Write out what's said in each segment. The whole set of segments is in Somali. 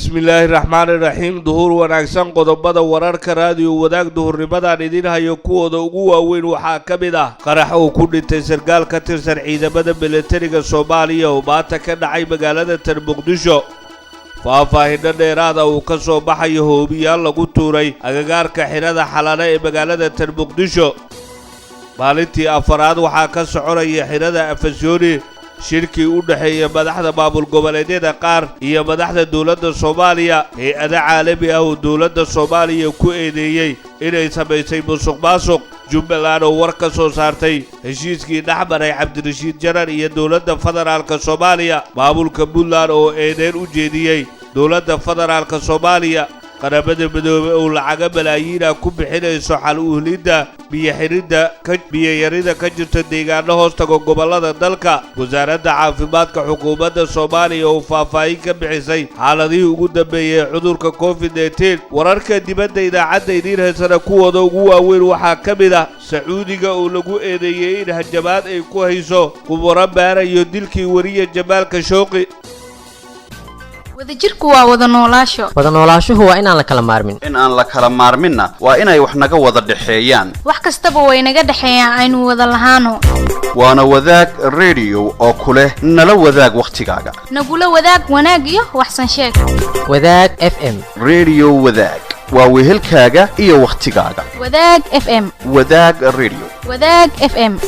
bismillaahi raxmaani raxiim. duhur wanaagsan. qodobada wararka raadiyo wadaag duhurnimadan idin hayo kuwooda ugu waaweyn waxaa ka mid ah qarax uu ku dhintay sarkaal ka tirsan ciidamada militariga Soomaaliya oo maanta ka dhacay magaalada Muqdisho. faahfaahinno dheeraada uu ka soo baxayo hoobiyaal lagu tuuray agagaarka xirada xalane ee magaalada Muqdisho. maalintii afaraad waxaa ka soconaya xirada Afasyooni shirkii u dhaxeeya madaxda maamul goboleedyada qaar iyo madaxda dawladda Soomaaliya ee caalami ah oo dawladda Soomaaliya ku eedeeyay inay samaysay musuqmaasuq. Jubbaland oo war ka soo saartay heshiiskii dhexmaray Cabdirashiid Jarar iyo dawladda federaalka Soomaaliya. maamulka Puntland oo eedeyn u jeediyay dawladda federaalka Soomaaliya. qaramada midoobay oo lacaga malaayiin ku bixinayso xal u helidda biyo-yarida ka jirta deegaano hoostaga gobollada dalka. wasaaradda caafimaadka xukuumadda Soomaaliya oo faahfaahin ka bixisay xaaladihii ugu dambeeyay cudurka COVID-19. wararka dibadda idaacadda idiin haysana kuwooda ugu waaweyn waxaa ka mid ah Sacuudiga oo lagu eedeeyay in hanjabaad ay ku hayso khubaro baarayo dilkii wariye Jamaal Khashoggi. wadajirku waa wada noolaasho. wada noolaashuhu waa inaan la kala maarmin. in aan la kala maarminna waa inay wax naga wada dhaxeeyaan. wax kastaba way naga dhaxeeyaan aynu wada lahaano. waana wadaag radio oo kule nala wadaag waqtigaaga. nagula wadaag wanaag iyo waxsan sheeg. wadaag FM. radio wadaag waa wehelkaaga iyo waqtigaaga. wadaag FM. wadaag radio. wadaag FM.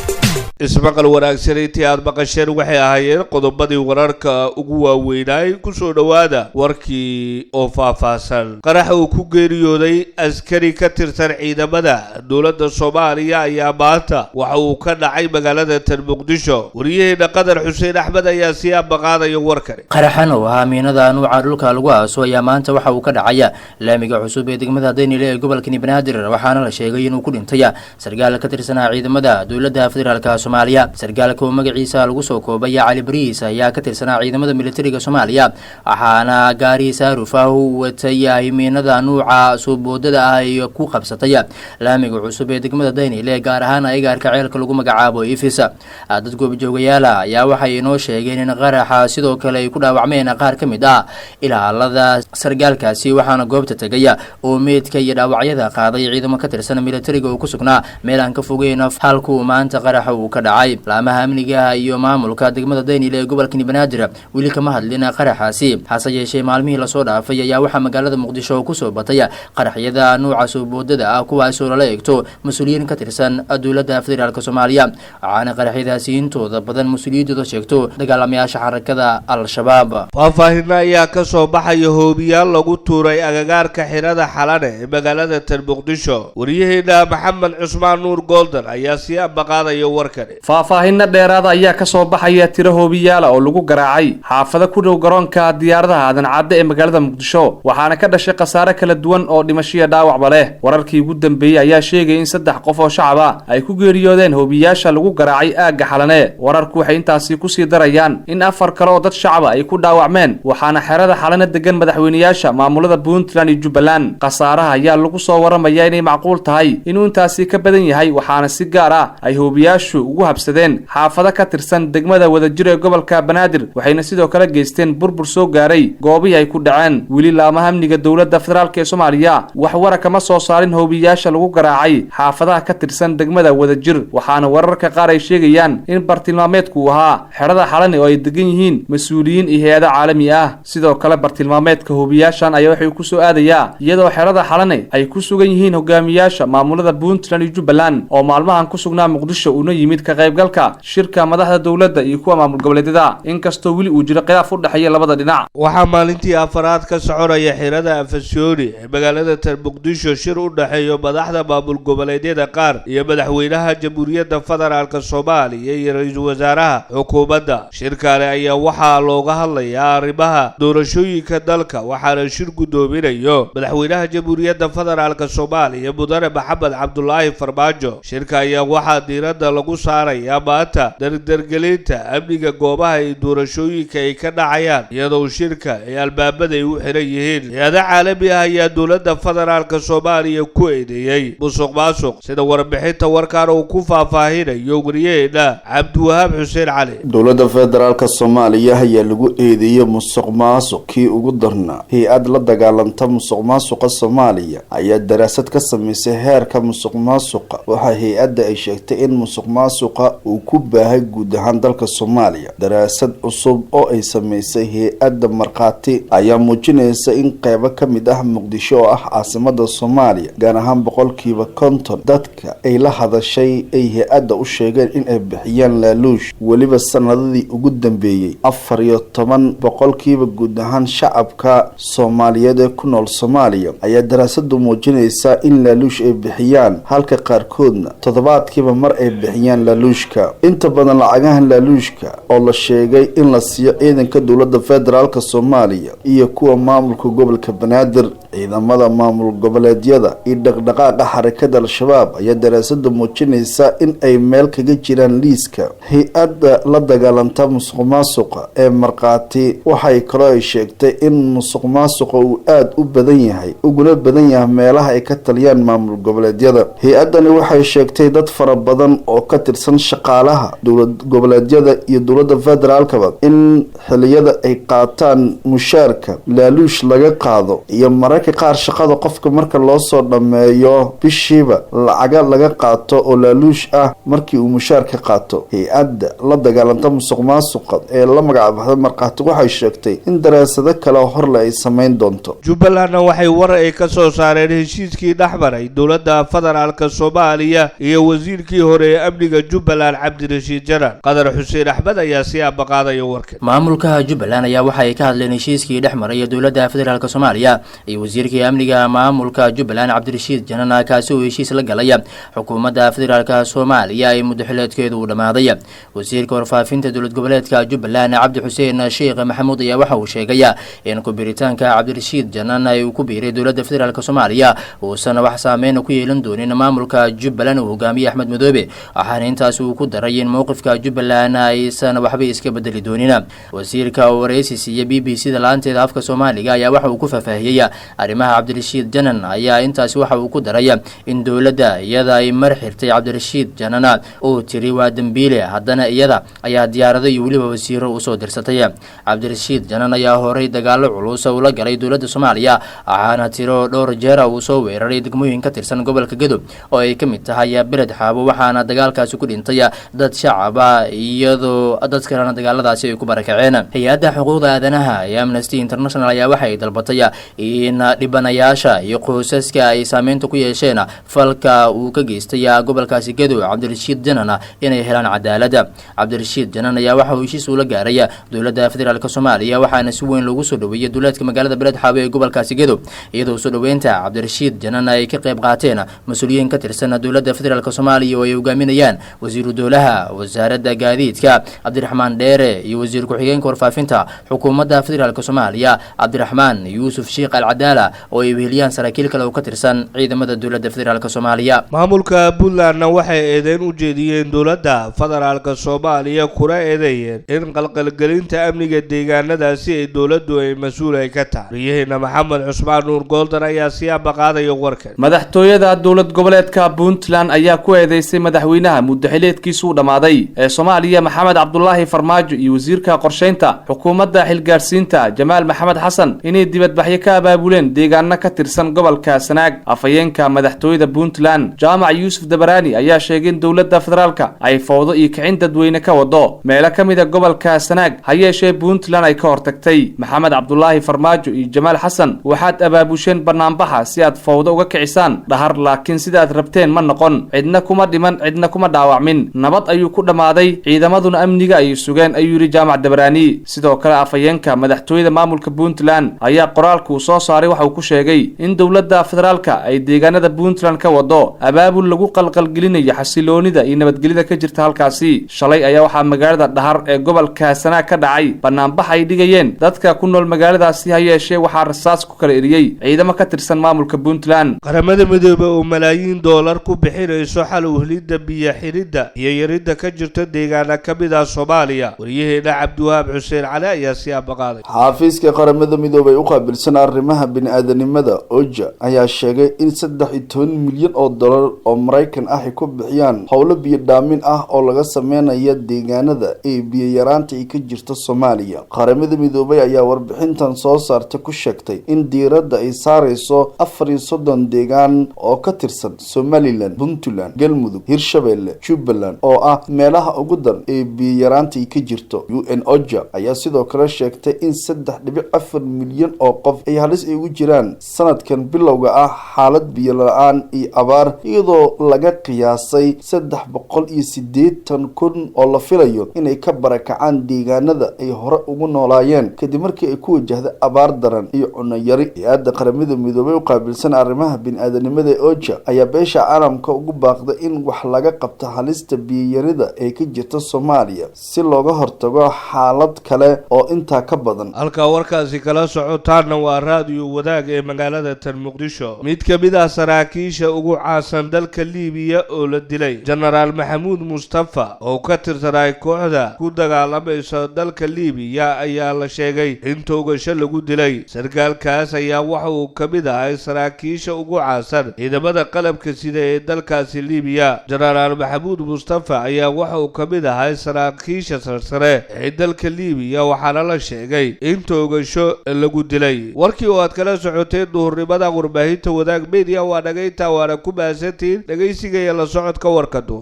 ismaqal wanaagsan. intii aad maqasheen waxay ahaayeen qodobadii wararka ugu waaweynay. ku soo dhawaada warkii oo faahfaahsan. qarax uu ku geeriyooday askari ka tirsan ciidamada dawladda Soomaaliya ayaa maanta waxa uu ka dhacay magaalada Muqdisho. wariyaheena Qadar Xuseen Axmed ayaa sii ambaqaadaya warkani. qaraxan oo ahaa miinada nuuca dhulka lagu aaso ayaa maanta waxa uu ka dhacaya laamiga cusub ee degmada Daynile ee gobolka Banaadir, waxaana la sheegay inuu ku dhintay sarkaal ka tirsan ciidamada dawladda federaalka sarkaalka oo magaciisa lagu soo koobay Cali Bariis ayaa ka tirsanaa ciidamada militariga Soomaaliya, waxaana gaari saaruf ah uu watay miinada nuuca suuboodada ah ay ku qabsatay laamiga cusub ee degmada Daynile, gaar ahaan agagaarka ceelka lagu magacaabo Ifisa. dad goobjoogayaal ayaa waxay inoo sheegeen in qaraxa sidoo kale ay ku dhaawacmeen qaar ka mid ah ilaalada sarkaalkaasi, waxaana goobta tagay oo meedka iyo dhaawacyada qaaday ciidamo ka tirsan militariga oo ku sugnaa meel aan ka fogeyn halku maanta qaraxa uu ka dhacay. laamaha amniga iyo maamulka degmada Daynile ee gobolka Banaadir wili kama hadlin qaraxaasi, hase yeeshee maalmihii la soo dhaafay ayaa waxa magaalada Muqdisho ku soo batay qaraxyada nuuca suuboodada ah kuwaas oo la eegto mas'uuliyiin ka tirsan dawladda federaalka Soomaaliya, waxaana qaraxyadaasi intooda badan mas'uuliyadooda sheegto dagaalamayaasha xarakada Al-Shabaab. faahfaahinno ayaa ka soo baxaya hoobiyaal lagu tuuray agagaarka xirada xalane ee magaalada Muqdisho. wariyaheena Maxamed Cusmaan Nuur Golden ayaa sii ambaqaadaya warkani. faahfaahinno dheeraada ayaa ka soo baxaya tiro hoobiyaal oo lagu garaacay xaafado ku dhow garoonka diyaaradaha aadan cadde ee magaalada Muqdisho, waxaana ka dhashay khasaare kala duwan oo dhimasho iyo dhaawacba leh. wararkii ugu dambeeyay ayaa sheegay in 3 qof oo shacab ah ay ku geeriyoodeen hoobiyaasha lagu garaacay aagga xalane. wararku waxay intaasi ku sii darayaan in 4 kale oo dad shacab ah ay ku dhaawacmeen, waxaana xerada xalane degan madaxweynayaasha maamulada Puntland iyo Jubbaland. khasaaraha ayaa lagu soo waramayaa inay macquul tahay inuu intaasi ka badan yahay, waxaana si gaar ah ay hoobiyaashu ugu habsadeen xaafado ka tirsan degmada wadajir ee gobolka Banaadir, waxayna sidoo kale geysteen burbur soo gaaray goobihii ay ku dhaceen. wili laamaha amniga dawladda federaalka ee Soomaaliya wax war kama soo saarin hoobiyaasha lagu garaacay xaafadaha ka tirsan degmada wadajir, waxaana wararka qaar ay sheegayaan in bartilmaameedku ahaa xerada xalane oo ay degan yihiin mas'uuliyiin iyo hay'ado caalami ah. sidoo kale bartilmaameedka hoobiyaashan ayaa waxay ku soo aadayaa iyadoo xerada xalane ay ku sugan yihiin hogaamiyaasha maamulada Puntland iyo Jubbaland oo maalmahan ku sugnaa Muqdisho una yimid ka qaybgalka shirka madaxda dawladda iyo kuwa maamul goboleedyada, inkastoo wili uu jiro khilaaf u dhaxeeya labada dhinac. waxaa maalintii afaraad ka soconaya xirada Afasyooni ee magaalada Muqdisho shir u dhaxeeya madaxda maamul goboleedyada qaar iyo madaxweynaha Jamhuuriyadda Federaalka Soomaaliya iyo ra'iisul wasaaraha xukuumadda. shirkaale ayaa waxaa looga hadlayaa arrimaha doorashooyinka dalka, waxaana shir gudoominayo madaxweynaha Jamhuuriyadda Federaalka Soomaaliya Mudane Maxamed Cabdullaahi Farmaajo. shirka ayaa waxaa diiradda lagu saaraya maanta dardargelinta amniga goobaha ay doorashooyinka ay ka dhacayaan iyadoo shirka ay albaabada ay u xiran yihiin hay-ada caalami ah ayaa dowladda federaalka Soomaaliya ku eedeeyay musuqmaasuq sida warbixinta warkaan uu ku faahfaahinayo wariyeena Cabdiwahaab Xuseen Cali. dowladda federaalka Soomaaliya ayaa lagu eedeeyay musuqmaasuq kii ugu darnaa hay-ad la dagaalanta musuqmaasuqa Soomaaliya ayaa daraasad ka sameysay heerka musuqmaasuqa waxa hay-adda ay sheegtay in musuqmaasuqa uu ku baahay guud ahaan dalka Soomaaliya. daraasad cusub oo ay sameysay hay-adda marqaati ayaa muujinaysa in qaybo ka mid ah Muqdisho oo ah caasimada Soomaaliya gaar ahaan 50% dadka ay la hadashay ay hay-adda u sheegeen in ay bixiyaan laaluush waliba sanadadii ugu dambeeyay 14% guud ahaan shacabka Soomaaliyeed ee ku nool Soomaaliya ayaa daraasadu muujinaysa in laaluush ay bixiyaan halka qaarkoodna toddobaadkiiba mar ay bixiyaan laaluushka. inta badan lacagahan laaluushka oo la sheegay in la siiyo ciidanka dowladda federaalka Soomaaliya iyo kuwa maamulka gobolka Banaadir ciidamada maamul goboleedyada iyo dhaqdhaqaaqa xarakada al-shabaab ayaa daraasadu muujinaysa in ay meel kaga jiraan liiska hay-adda la dagaalanta musuqmaasuqa ee marqaati. waxay kaloo ay sheegtay in musuqmaasuqa uu aad u badan yahay uguna badan yahay meelaha ay ka taliyaan maamul goboleedyada. hay-addani waxay sheegtay dad fara badan oo ka tirsan shaqaalaha dowlad goboleedyada iyo dowladda federaalkaba in xiliyada ay qaataan mushaarka laaluush laga qaado iyo mararka qaar shaqada qofka marka loo soo dhameeyo bishiiba lacaga laga qaato oo laaluush ah markii uu mushaarka qaato. hay-adda la dagaalanta musuqmaasuqa ee la magacaabaxday marqaati waxay sheegtay in daraasado kale oo horle ay sameyn doonto. Jubbaland waxay war ay ka soo saareen heshiiskii dhaxmaray dowladda federaalka Soomaaliya iyo wasiirkii hore ee amniga Jubbaland Cabdirashiid Janan. Qadar Xuseen Axmed ayaa si abaqaadaya warkan. maamulka Jubbaland ayaa waxa ay ka hadleen heshiiskii dhaxmaray dowladda federaalka Soomaaliya iyo wasiirkii amniga maamulka Jubbaland Cabdirashiid Janan kaasi oo heshiis la galay xukuumadda federaalka Soomaaliya ay muddo xileedkeedu u dhamaaday. wasiirka warfaafinta dowlad goboleedka Jubbaland Cabdi Xuseen Sheekh Maxamuud ayaa waxa uu sheegay in ku biritaanka Cabdirashiid Janan ay ku biiray dowladda federaalka Soomaaliya oo san wax saameyn ku yeelan doonin maamulka Jubbaland oo hogaamiye Axmed Madoobe waxaana intaas uu ku daray in mowqifka Jubbaland aysan waxba iska bedeli doonin. wasiirka wareysiga BBC-da laanteeda afka Soomaaliga ayaa waxa uu ku faahfaahiyay arrimaha Cabdirashiid Janan ayaa intaas waxa uu ku daray in dowladda iyada ay mar xirtay Cabdirashiid Janan oo tiri waa dambiile haddana iyada ayaa diyaarado iyo waliba wasiiro u soo dirsatay. Cabdirashiid Janan ayaa horay dagaalo culus oo la galay dowladda Soomaaliya waxaana tiro dhowr jeer uu soo weeraray degmooyin ka tirsan gobolka Gedo oo ay ka mid tahay Beled Xaabo waxaana dagaalkaasi ku dhintay dad shacab ah iyadoo dad kalena dagaaladaasi ay ku barakaceen. hay-adda xuquuqda aadanaha ee Amnesty International ayaa waxay dalbatay in dhibanayaasha iyo qoysaska ay saameynta ku yeesheen falka uu ka geystay gobolkaasi Gedo Cabdirashiid Janan inay helaan cadaalad. Cabdirashiid Janan ayaa waxa uu heshiis ula gaaray dowladda federaalka Soomaaliya waxaana si weyn loogu soo dhaweeyay dowladka magaalada Beled Xaabo ee gobolkaasi Gedo iyadoo soo dhaweynta Cabdirashiid Janan ay ka qayb qaateen mas'uuliyiin ka tirsan dowladda federaalka Soomaaliya oo ay hogaaminayaan wasiiru dowlaha wasaaradda gaadiidka Cabdiraxmaan Dheere iyo wasiir ku-xigeenka warfaafinta xukuumadda federaalka Soomaaliya Cabdiraxmaan Yuusuf Sheekh Al-Cadaala oo ay weheliyaan saraakiil kale oo ka tirsan ciidamada dowladda federaalka Soomaaliya. maamulka Puntland waxay eedeyn u jeediyeen dowladda federaalka Soomaaliya kuna eedeeyeen in qalqalgelinta amniga deegaanadaasi ay dowladdu ay mas'uul ay ka tahay. riyaheena Maxamed Cusmaan Nuur Goldan ayaa si abaqaadaya warkan. madaxtooyada dowlad goboleedka Puntland ayaa ku eedeysay madaxweynaha muddo xileedkiisu u dhamaaday ee Soomaaliya Maxamed Cabdullaahi Farmaajo iyo wasiirka qorsheynta xukuumadda xilgaarsiinta Jamaal Maxamed Xasan inay dibadbaxyo ka abaabuleen deegaano ka tirsan gobolka Sanaag. afayeenka madaxtooyada Puntland Jaamac Yuusuf Dabaraani ayaa sheegay in dowladda federaalka ay fowdo iyo kicin dadweyne ka wado meelo ka mid ah gobolka Sanaag hayeeshee Puntland ay ka hortagtay. Maxamed Cabdullaahi Farmaajo iyo Jamaal Xasan waxaad abaabusheen barnaamijka si aad fowdo uga kicisaan dhahar laakiin sida aad rabteen ma noqon cidna kuma dhiman cidna kuma dhaawacmin nabad ayuu ku dhamaaday ciidamaduna amniga ay sugeen ayuu yiri Jaamac Dabaraani. sidoo kale afayeenka madaxtooyada maamulka Puntland ayaa qoraalku soo saaray waxa uu ku sheegay in dowladda federaalka ay deegaanada Puntland ka wado abaabul lagu qalqalgelinayo xasiloonida iyo nabadgelyada ka jirta halkaasi. shalay ayaa waxaa magaalada Dhahar ee gobolka Sanaag ka dhacay barnaamij ay dhigayeen dadka ku nool magaaladaasi hayeeshee waxaa rasaas ku kala eriyay ciidamo ka tirsan maamulka Puntland. qaramada midoobay oo malaayiin dollar ku bixinayso xal u helidda biyo xirid helidda iyo yaridda ka jirta deegaana ka mid ah Soomaaliya. Wariyaheena Cabdiwahaab Xuseen Cali ayaa si abaqaaday. xafiiska qaramada midoobay u qaabilsan arrimaha bini'aadanimada OCHA ayaa sheegay in 13 milyan oo dollar oo Mareykan ah ay ku bixiyaan howlo biyo dhaamin ah oo laga sameeyo deegaanada ee biyo yaraanta ay ka jirto Soomaaliya. qaramada midoobay ayaa warbixintan soo saartay ku sheegtay in diiradda ay saareyso 34 deegaan oo ka tirsan Somaliland, Puntland, Galmudug, Hirshabelle, Jubbaland oo ah meelaha ugu daran ee biyo yaraanta ay ka jirto. UN OCHA ayaa sidoo kale sheegtay in 3.4 milyan oo qof ay halis ugu jiraan sanadkan bilowga ah xaalad biyo la'aan iyo abaar, iyadoo laga qiyaasay 380 kun oo la filayo inay ka barakacaan deegaanada ay hore ugu noolaayeen kadib markii ay ku wajahday abaar daran iyo cunno yari. hay-adda qaramada midoobay u qaabilsan arrimaha bini'aadanimada ee OCHA ayaa beesha caalamka ugu baaqday in wax laga qabto halista biyo yarida ee ka jirta Soomaaliya si looga hortago xaalad kale oo intaa ka badan. halka warkaasi kala socotaana waa raadiyo wadaag ee magaalada tan Muqdisho. mid ka mid ah saraakiisha ugu caansan dalka Liibiya oo la dilay Generaal Maxamuud Mustafa oo ka tirsanay kooxda ku dagaalamaysa dalka Liibiya ayaa la sheegay in toogasho lagu dilay. sargaalkaas ayaa waxa uu ka mid ahaa saraakiisha ugu caansan ciidamada qalabka sida ee dalkaasi Liibiya. Generaal Maxamuud Mustafa ayaa waxa uu ka mid ahaa saraakiisha sarsare ee dalka Liibiya waxaana la sheegay in toogasho lagu dilay. warkii oo aad kala socotay duhurnimada warbaahinta wadaag media waa dhagayta waana ku maasantiin dhagaysiga iyo la socodka warka duhur.